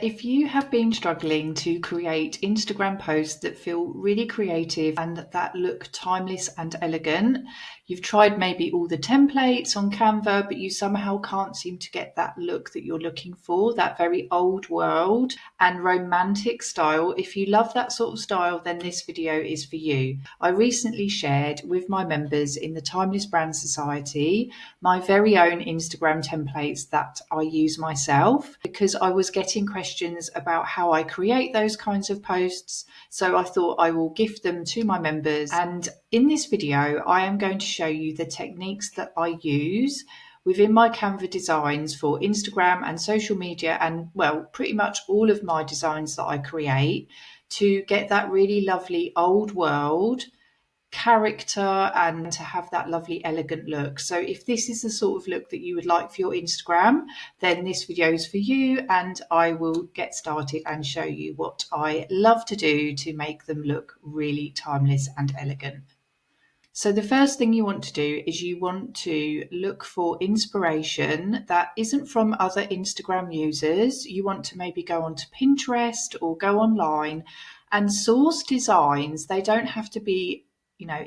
If you have been struggling to create Instagram posts that feel really creative and that look timeless and elegant, you've tried maybe all the templates on Canva, but you somehow can't seem to get that look that you're looking for, that very old world and romantic style. If you love that sort of style, then this video is for you. I recently shared with my members in the Timeless Brand Society my very own Instagram templates that I use myself because I was getting questions about how I create those kinds of posts. So I thought I will gift them to my members. And in this video, I am going to show you the techniques that I use within my Canva designs for Instagram and social media, and well, pretty much all of my designs that I create to get that really lovely old world character and to have that lovely elegant look. So if this is the sort of look that you would like for your Instagram, then this video is for you, and I will get started and show you what I love to do to make them look really timeless and elegant. So the first thing you want to do is you want to look for inspiration that isn't from other Instagram users. You want to maybe go onto Pinterest or go online and source designs. They don't have to be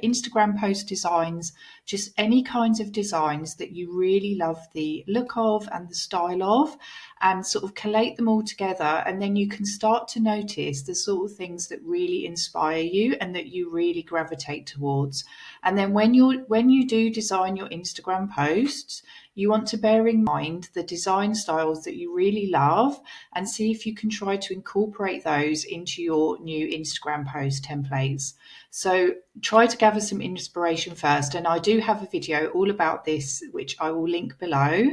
Instagram post designs, just any kinds of designs that you really love the look of and the style of, and sort of collate them all together. And then you can start to notice the sort of things that really inspire you and that you really gravitate towards. And then when you do design your Instagram posts, you want to bear in mind the design styles that you really love and see if you can try to incorporate those into your new Instagram post templates. So try to gather some inspiration first. And I do have a video all about this, which I will link below.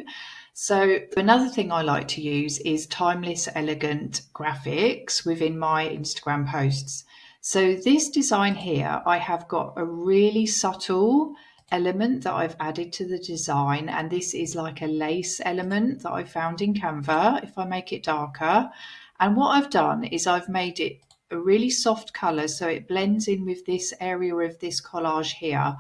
So another thing I like to use is timeless, elegant graphics within my Instagram posts. So this design here, I have got a really subtle element that I've added to the design, and this is like a lace element that I found in Canva. If I make it darker, and what I've done is I've made it a really soft color so it blends in with this area of this collage here,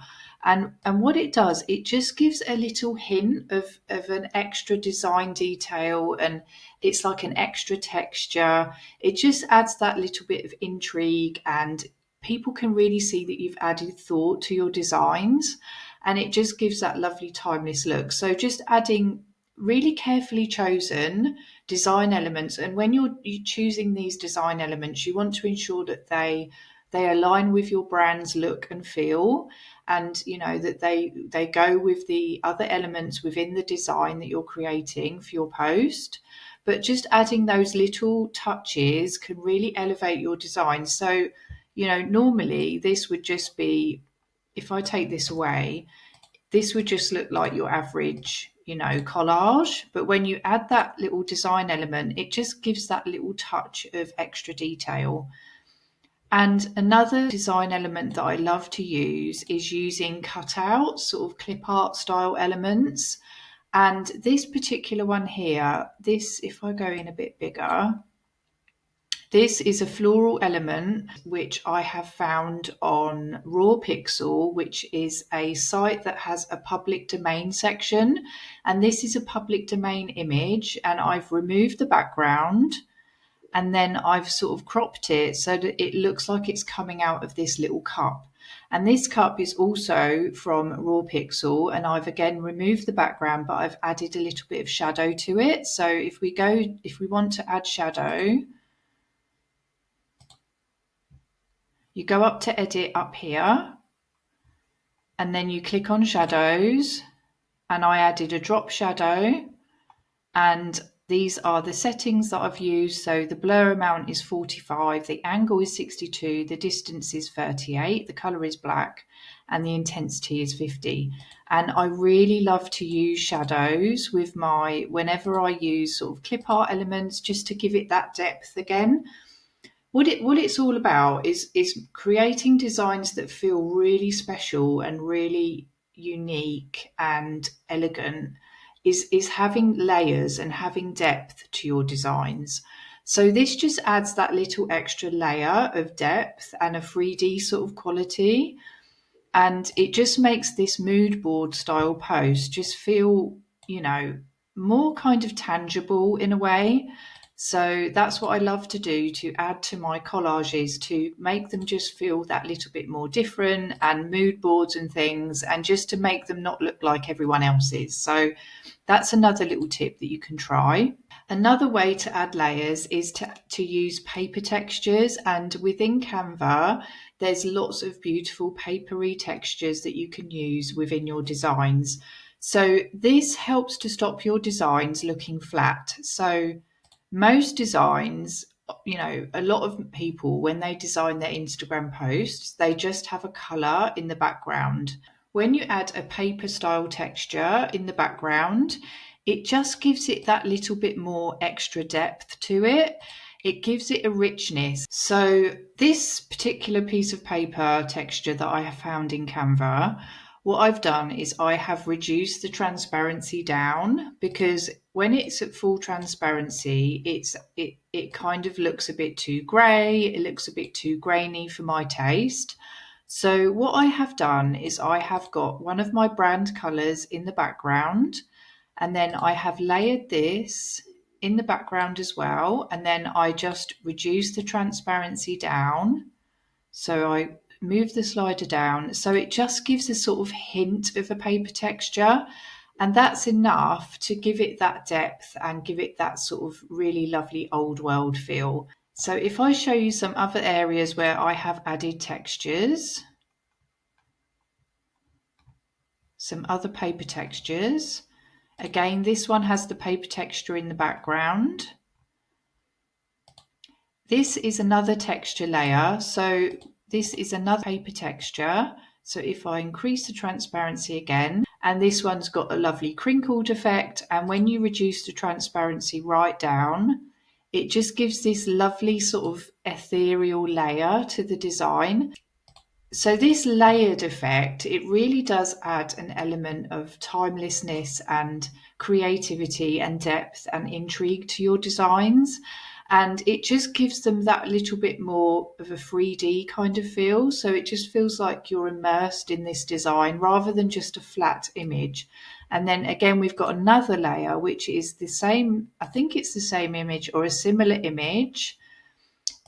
and what it does, it just gives a little hint of an extra design detail, and it's like an extra texture. It just adds that little bit of intrigue, and people can really see that you've added thought to your designs, and it just gives that lovely timeless look. So just adding really carefully chosen design elements, and when you're choosing these design elements, you want to ensure that they align with your brand's look and feel, and that they go with the other elements within the design that you're creating for your post. But just adding those little touches can really elevate your design. So normally this would just be, if I take this away, this would just look like your average collage, but when you add that little design element, it just gives that little touch of extra detail. And another design element that I love to use is using cutouts, sort of clip art style elements. And this particular one here, this, if I go in a bit bigger, this is a floral element which I have found on Raw Pixel, which is a site that has a public domain section. And this is a public domain image, and I've removed the background, and then I've sort of cropped it so that it looks like it's coming out of this little cup. And this cup is also from Raw Pixel, and I've again removed the background, but I've added a little bit of shadow to it. So if we want to add shadow, you go up to edit up here, and then you click on shadows, and I added a drop shadow, and these are the settings that I've used. So the blur amount is 45, the angle is 62, the distance is 38, the color is black, and the intensity is 50. And I really love to use shadows with whenever I use sort of clip art elements, just to give it that depth again. What it's all about is creating designs that feel really special and really unique and elegant, is having layers and having depth to your designs. So this just adds that little extra layer of depth and a 3D sort of quality, and it just makes this mood board style post just feel more kind of tangible in a way. So that's what I love to do, to add to my collages, to make them just feel that little bit more different, and mood boards and things, and just to make them not look like everyone else's. So that's another little tip that you can try. Another way to add layers is to use paper textures, and within Canva there's lots of beautiful papery textures that you can use within your designs. So this helps to stop your designs looking flat. So most designs, a lot of people, when they design their Instagram posts, they just have a color in the background. When you add a paper style texture in the background, it just gives it that little bit more extra depth to it. It gives it a richness. So this particular piece of paper texture that I have found in Canva, what I've done is I have reduced the transparency down, because when it's at full transparency, it kind of looks a bit too grey. It looks a bit too grainy for my taste. So what I have done is I have got one of my brand colours in the background, and then I have layered this in the background as well, and then I just reduce the transparency down. So I move the slider down, so it just gives a sort of hint of a paper texture, and that's enough to give it that depth and give it that sort of really lovely old world feel. So if I show you some other areas where I have added textures, some other paper textures. Again, this one has the paper texture in the background. This is another texture layer. So this is another paper texture. So if I increase the transparency again, and this one's got a lovely crinkled effect. And when you reduce the transparency right down, it just gives this lovely sort of ethereal layer to the design. So this layered effect, it really does add an element of timelessness and creativity and depth and intrigue to your designs. And it just gives them that little bit more of a 3D kind of feel. So it just feels like you're immersed in this design rather than just a flat image. And then again, we've got another layer, which is the same, I think it's the same image or a similar image.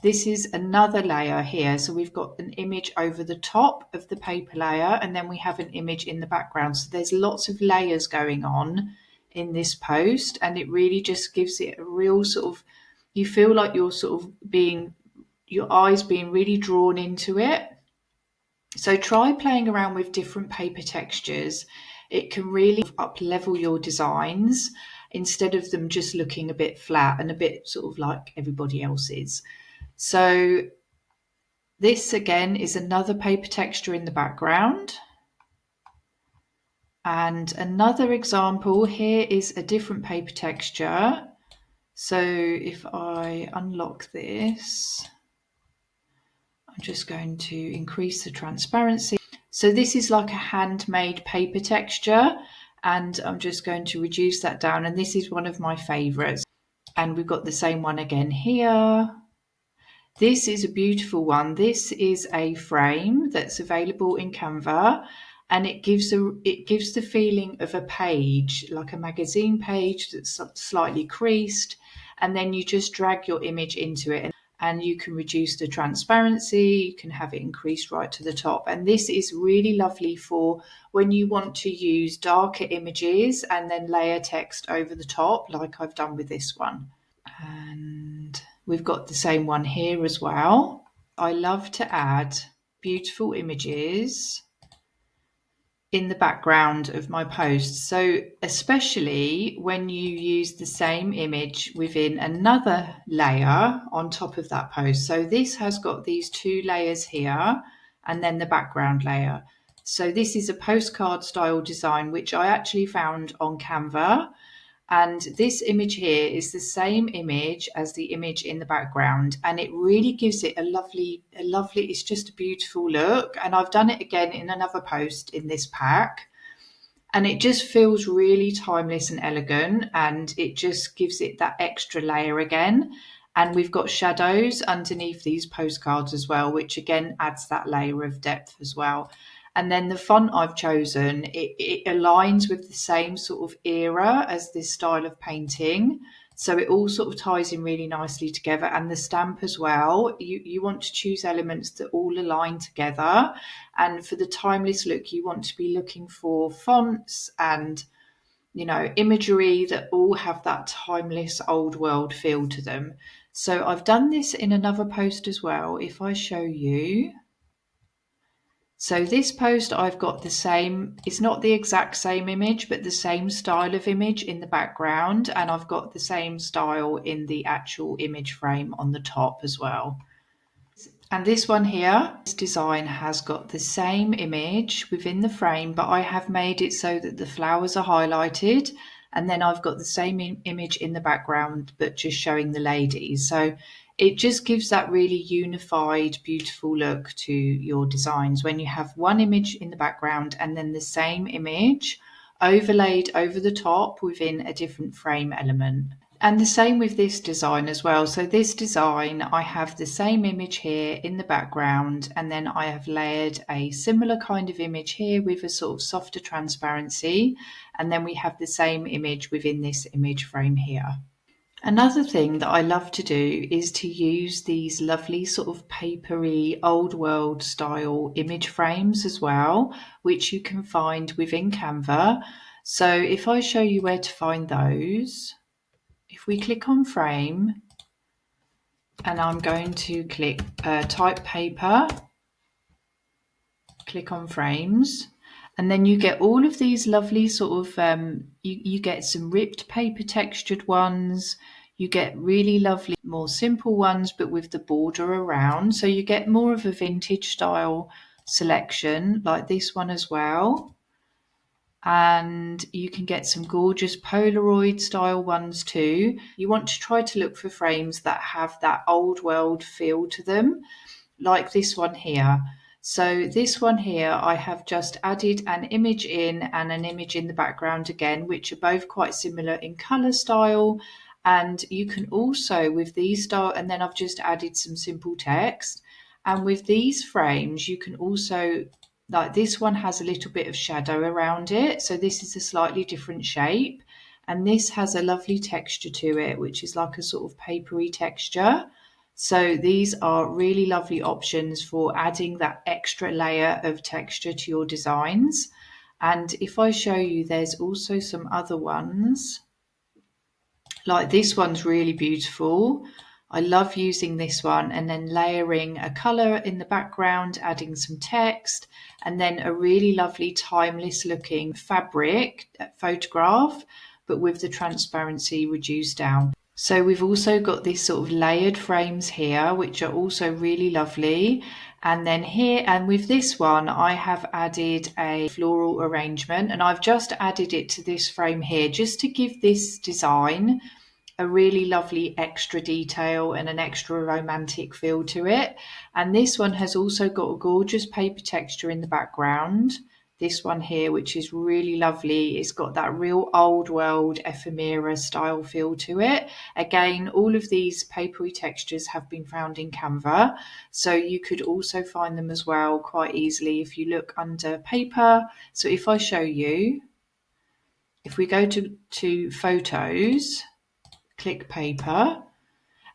This is another layer here. So we've got an image over the top of the paper layer, and then we have an image in the background. So there's lots of layers going on in this post, and it really just gives it a real sort of, you feel like you're sort of your eyes being really drawn into it. So try playing around with different paper textures. It can really up level your designs instead of them just looking a bit flat and a bit sort of like everybody else's. So this again is another paper texture in the background. And another example here is a different paper texture. So if I unlock this, I'm just going to increase the transparency. So this is like a handmade paper texture, and I'm just going to reduce that down. And this is one of my favorites. And we've got the same one again here. This is a beautiful one. This is a frame that's available in Canva, and it gives the feeling of a page, like a magazine page that's slightly creased, and then you just drag your image into it, and you can reduce the transparency, you can have it increased right to the top. And this is really lovely for when you want to use darker images and then layer text over the top, like I've done with this one. And we've got the same one here as well. I love to add beautiful images in the background of my posts. So especially when you use the same image within another layer on top of that post. So this has got these two layers here and then the background layer. So this is a postcard style design, which I actually found on Canva. And this image here is the same image as the image in the background, and it really gives it a lovely, it's just a beautiful look. And I've done it again in another post in this pack, and it just feels really timeless and elegant, and it just gives it that extra layer again. And we've got shadows underneath these postcards as well, which again adds that layer of depth as well. And then the font I've chosen, it aligns with the same sort of era as this style of painting. So it all sort of ties in really nicely together. And the stamp as well, you want to choose elements that all align together. And for the timeless look, you want to be looking for fonts and, imagery that all have that timeless old world feel to them. So I've done this in another post as well. If I show you. So this post, I've got the same, it's not the exact same image, but the same style of image in the background. And I've got the same style in the actual image frame on the top as well. And this one here, this design has got the same image within the frame, but I have made it so that the flowers are highlighted. And then I've got the same image in the background, but just showing the ladies. So it just gives that really unified, beautiful look to your designs when you have one image in the background and then the same image overlaid over the top within a different frame element. And the same with this design as well. So this design, I have the same image here in the background, and then I have layered a similar kind of image here with a sort of softer transparency. And then we have the same image within this image frame here. Another thing that I love to do is to use these lovely sort of papery old world style image frames as well, which you can find within Canva. So if I show you where to find those, if we click on frame, and I'm going to click type paper, click on frames, and then you get all of these lovely sort of, you get some ripped paper textured ones, you get really lovely, more simple ones, but with the border around. So you get more of a vintage style selection like this one as well. And you can get some gorgeous Polaroid style ones too. You want to try to look for frames that have that old world feel to them, like this one here. So this one here, I have just added an image in and an image in the background again, which are both quite similar in color style. And you can also with these style, and then I've just added some simple text. And with these frames, you can also, like this one has a little bit of shadow around it. So this is a slightly different shape. And this has a lovely texture to it, which is like a sort of papery texture. So these are really lovely options for adding that extra layer of texture to your designs. And if I show you, there's also some other ones. Like this one's really beautiful. I love using this one and then layering a color in the background, adding some text, and then a really lovely timeless looking fabric photograph, but with the transparency reduced down. So we've also got these sort of layered frames here, which are also really lovely. And then here, and with this one, I have added a floral arrangement, and I've just added it to this frame here just to give this design a really lovely extra detail and an extra romantic feel to it. And this one has also got a gorgeous paper texture in the background. This one here, which is really lovely. It's got that real old world ephemera style feel to it. Again, all of these papery textures have been found in Canva. So you could also find them as well quite easily if you look under paper. So if I show you, if we go to photos, click paper,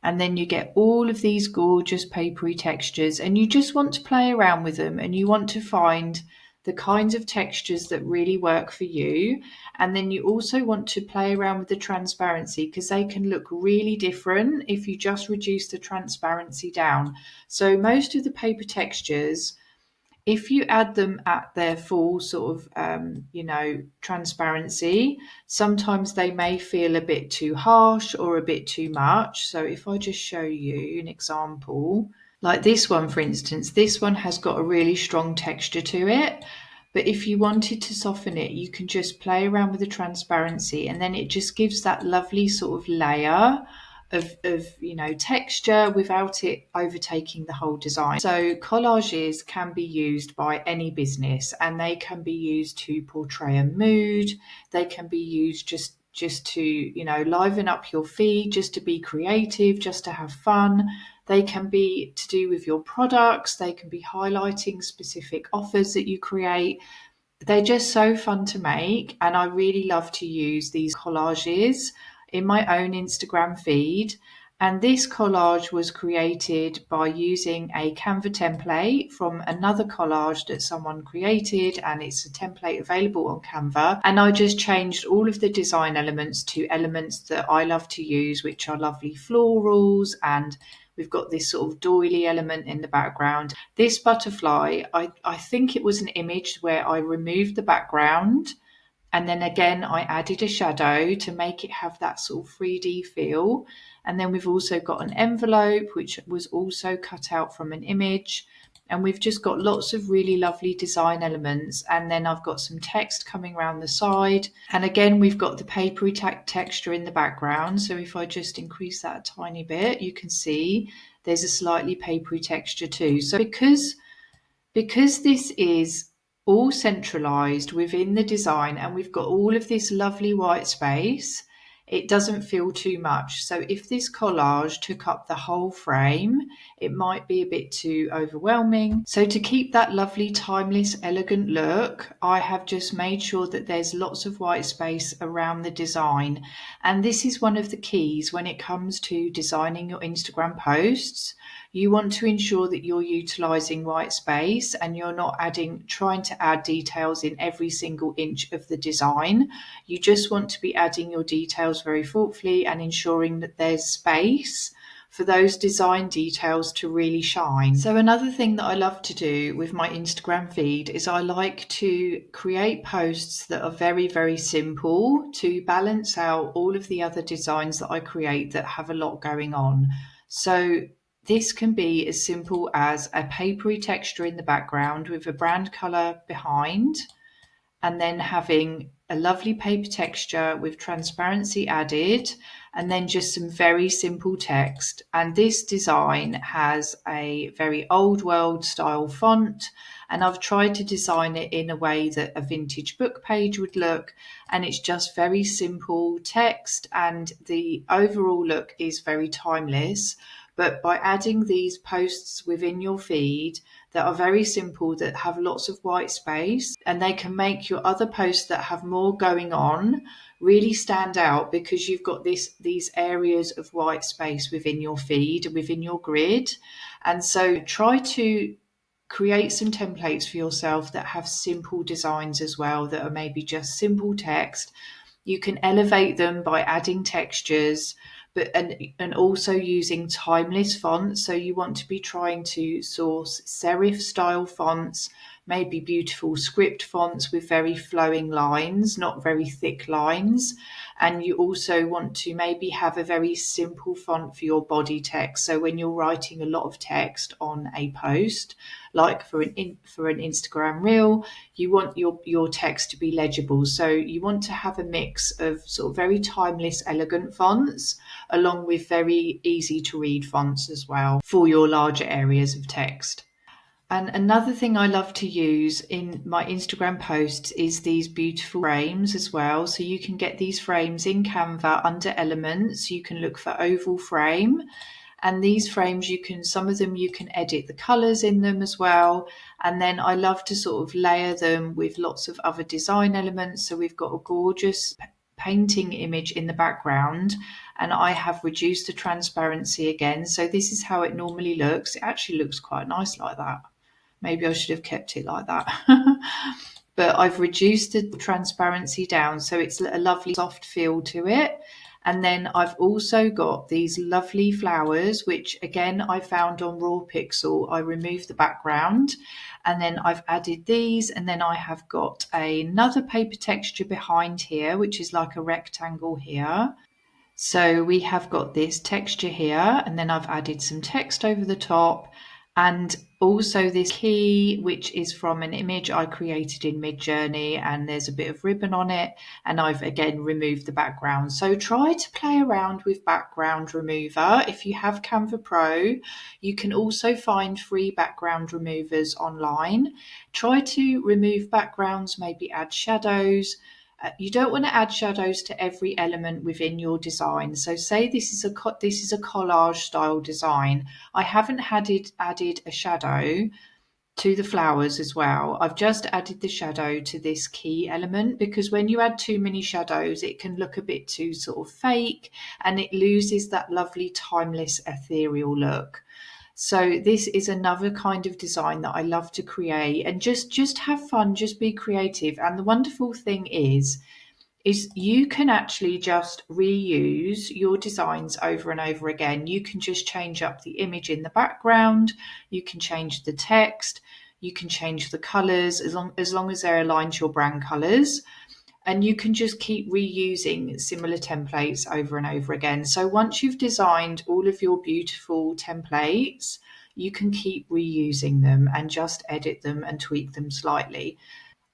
and then you get all of these gorgeous papery textures, and you just want to play around with them and you want to find the kinds of textures that really work for you. And then you also want to play around with the transparency because they can look really different if you just reduce the transparency down. So most of the paper textures, if you add them at their full sort of, transparency, sometimes they may feel a bit too harsh or a bit too much. So if I just show you an example, like this one, for instance, this one has got a really strong texture to it. But if you wanted to soften it, you can just play around with the transparency, and then it just gives that lovely sort of layer of texture without it overtaking the whole design. So collages can be used by any business, and they can be used to portray a mood. They can be used just to liven up your feed, just to be creative, just to have fun. They can be to do with your products. They can be highlighting specific offers that you create. They're just so fun to make, and I really love to use these collages. in my own Instagram feed. And this collage was created by using a Canva template from another collage that someone created, and it's a template available on Canva. And I just changed all of the design elements to elements that I love to use, which are lovely florals, and we've got this sort of doily element in the background. This butterfly, I think it was an image where I removed the background, and then again, I added a shadow to make it have that sort of 3D feel. And then we've also got an envelope, which was also cut out from an image. And we've just got lots of really lovely design elements. And then I've got some text coming around the side. And again, we've got the papery texture in the background. So if I just increase that a tiny bit, you can see there's a slightly papery texture too. So because this is all centralized within the design and we've got all of this lovely white space, it doesn't feel too much. So if this collage took up the whole frame, it might be a bit too overwhelming. So to keep that lovely, timeless, elegant look, I have just made sure that there's lots of white space around the design. And this is one of the keys when it comes to designing your Instagram posts. You want to ensure that you're utilizing white space and you're not trying to add details in every single inch of the design. You just want to be adding your details very thoughtfully and ensuring that there's space for those design details to really shine. So another thing that I love to do with my Instagram feed is I like to create posts that are very, very simple to balance out all of the other designs that I create that have a lot going on. So this can be as simple as a papery texture in the background with a brand color behind, and then having a lovely paper texture with transparency added, and then just some very simple text. And this design has a very old world style font, and I've tried to design it in a way that a vintage book page would look, and it's just very simple text, and the overall look is very timeless. But by adding these posts within your feed that are very simple, that have lots of white space, and they can make your other posts that have more going on really stand out, because you've got these areas of white space within your feed, within your grid. And so try to create some templates for yourself that have simple designs as well, that are maybe just simple text. You can elevate them by adding textures, but and also using timeless fonts. So you want to be trying to source serif style fonts, maybe beautiful script fonts with very flowing lines, not very thick lines. And you also want to maybe have a very simple font for your body text. So when you're writing a lot of text on a post, like for an Instagram reel, you want your text to be legible. So you want to have a mix of sort of very timeless, elegant fonts, along with very easy to read fonts as well for your larger areas of text. And another thing I love to use in my Instagram posts is these beautiful frames as well. So you can get these frames in Canva under elements. You can look for oval frame. And these frames, some of them you can edit the colors in them as well. And then I love to sort of layer them with lots of other design elements. So we've got a gorgeous painting image in the background, and I have reduced the transparency again. So this is how it normally looks. It actually looks quite nice like that. Maybe I should have kept it like that. But I've reduced the transparency down, so it's a lovely soft feel to it. And then I've also got these lovely flowers, which again I found on Raw Pixel. I removed the background, and then I've added these, and then I have got another paper texture behind here, which is like a rectangle here. So we have got this texture here, and then I've added some text over the top, and also this key, which is from an image I created in Midjourney, and there's a bit of ribbon on it, and I've again removed the background. So try to play around with background remover. If you have Canva Pro, you can also find free background removers online. Try to remove backgrounds, maybe add shadows. You don't want to add shadows to every element within your design. So say this is a collage style design. I haven't added a shadow to the flowers as well, I've just added the shadow to this key element, because when you add too many shadows, it can look a bit too sort of fake and it loses that lovely timeless ethereal look. So this is another kind of design that I love to create, and just have fun, just be creative. And the wonderful thing is you can actually just reuse your designs over and over again. You can just change up the image in the background, you can change the text, you can change the colors as long as they're aligned to your brand colors. And you can just keep reusing similar templates over and over again. So once you've designed all of your beautiful templates, you can keep reusing them and just edit them and tweak them slightly.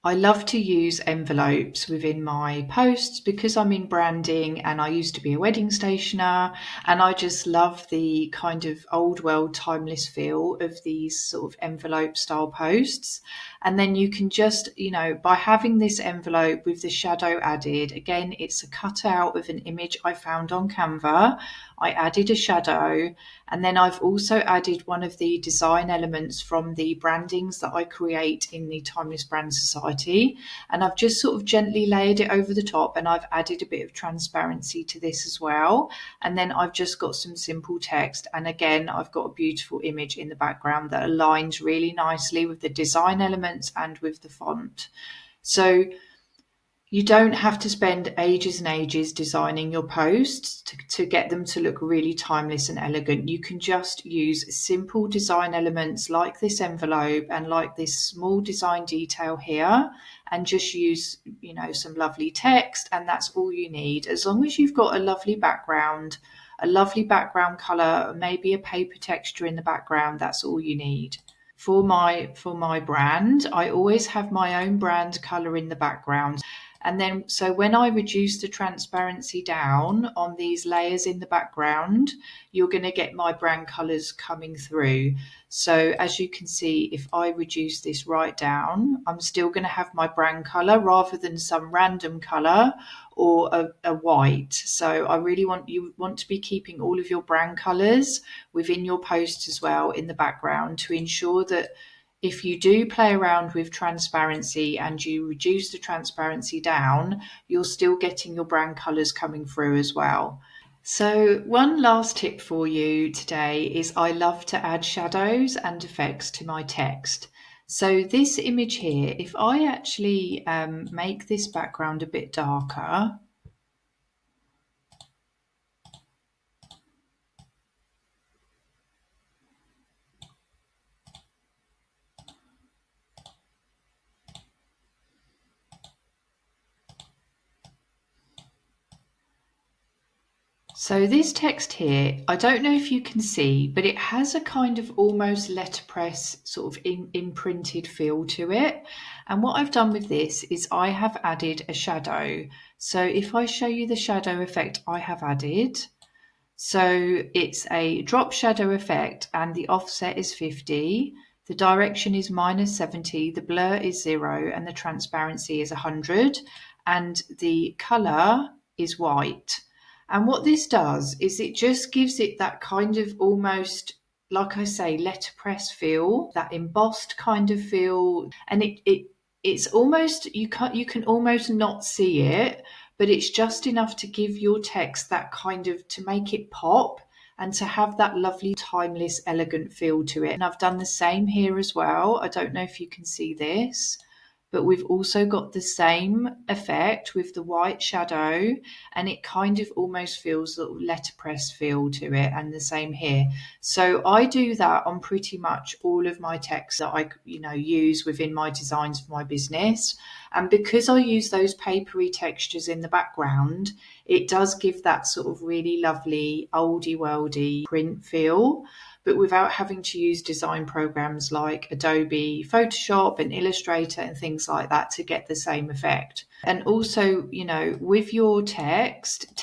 I love to use envelopes within my posts because I'm in branding and I used to be a wedding stationer, and I just love the kind of old world timeless feel of these sort of envelope style posts. And then you can just, by having this envelope with the shadow added, again, it's a cutout of an image I found on Canva. I added a shadow, and then I've also added one of the design elements from the brandings that I create in the Timeless Brand Society. And I've just sort of gently layered it over the top, and I've added a bit of transparency to this as well. And then I've just got some simple text. And again, I've got a beautiful image in the background that aligns really nicely with the design elements and with the font. So you don't have to spend ages and ages designing your posts to get them to look really timeless and elegant. You can just use simple design elements like this envelope and like this small design detail here, and just use, some lovely text, and that's all you need. As long as you've got a lovely background color, maybe a paper texture in the background, that's all you need. For my brand, I always have my own brand color in the background. And then, so when I reduce the transparency down on these layers in the background, you're going to get my brand colors coming through. So as you can see, if I reduce this right down, I'm still going to have my brand color rather than some random color or a white. So I really want to be keeping all of your brand colors within your post as well in the background, to ensure that if you do play around with transparency and you reduce the transparency down, you're still getting your brand colors coming through as well. So one last tip for you today is I love to add shadows and effects to my text. So this image here, if I actually make this background a bit darker, so this text here, I don't know if you can see, but it has a kind of almost letterpress sort of imprinted feel to it. And what I've done with this is I have added a shadow. So if I show you the shadow effect I have added, so it's a drop shadow effect and the offset is 50. The direction is -70, the blur is 0, and the transparency is 100, and the color is white. And what this does is it just gives it that kind of almost, like I say, letterpress feel, that embossed kind of feel. And it's almost, you can almost not see it, but it's just enough to give your text that kind of, to make it pop and to have that lovely, timeless, elegant feel to it. And I've done the same here as well. I don't know if you can see this, but we've also got the same effect with the white shadow, and it kind of almost feels a little letterpress feel to it, and the same here. So I do that on pretty much all of my text that I use within my designs for my business. And because I use those papery textures in the background, it does give that sort of really lovely oldie worldy print feel, but without having to use design programs like Adobe Photoshop and Illustrator and things like that to get the same effect. And also, with your text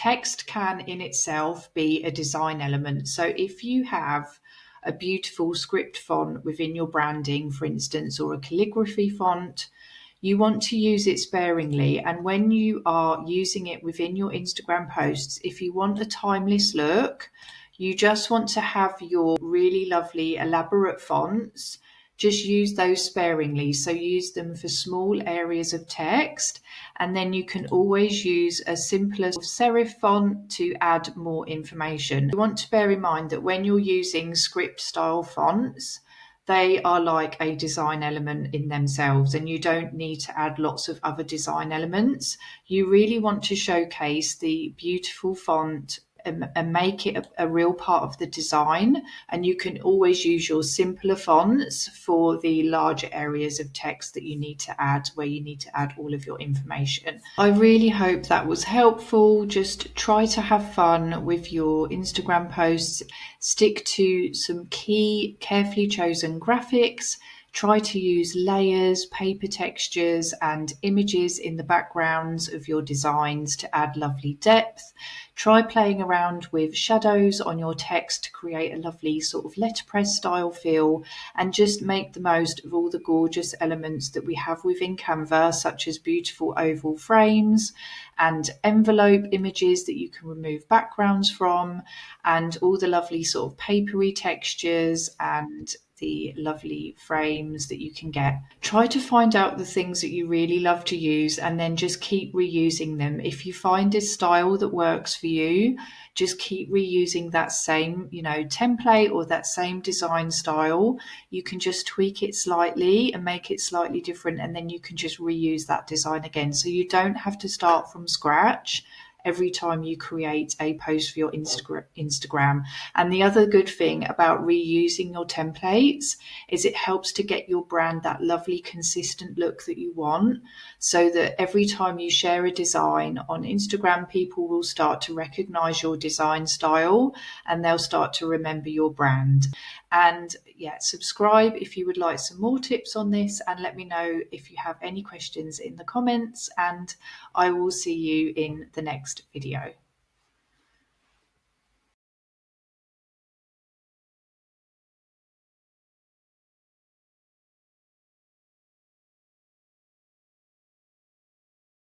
can in itself be a design element. So if you have a beautiful script font within your branding, for instance, or a calligraphy font, you want to use it sparingly. And when you are using it within your Instagram posts, if you want a timeless look, you just want to have your really lovely elaborate fonts just use those sparingly. So use them for small areas of text, and then you can always use a simpler serif font to add more information. You want to bear in mind that when you're using script style fonts, they are like a design element in themselves, and you don't need to add lots of other design elements. You really want to showcase the beautiful font and make it a real part of the design. And you can always use your simpler fonts for the larger areas of text that you need to add, where you need to add all of your information. I really hope that was helpful. Just try to have fun with your Instagram posts. Stick to some key, carefully chosen graphics. Try to use layers, paper textures, and images in the backgrounds of your designs to add lovely depth. Try playing around with shadows on your text to create a lovely sort of letterpress style feel, and just make the most of all the gorgeous elements that we have within Canva, such as beautiful oval frames and envelope images that you can remove backgrounds from, and all the lovely sort of papery textures and the lovely frames that you can get. Try to find out the things that you really love to use, and then just keep reusing them. If you find a style that works for you, just keep reusing that same, template or that same design style. You can just tweak it slightly and make it slightly different, and then you can just reuse that design again. So you don't have to start from scratch every time you create a post for your Instagram. And the other good thing about reusing your templates is it helps to get your brand that lovely consistent look that you want, so that every time you share a design on Instagram, people will start to recognize your design style and they'll start to remember your brand. And subscribe if you would like some more tips on this, and let me know if you have any questions in the comments, and I will see you in the next video.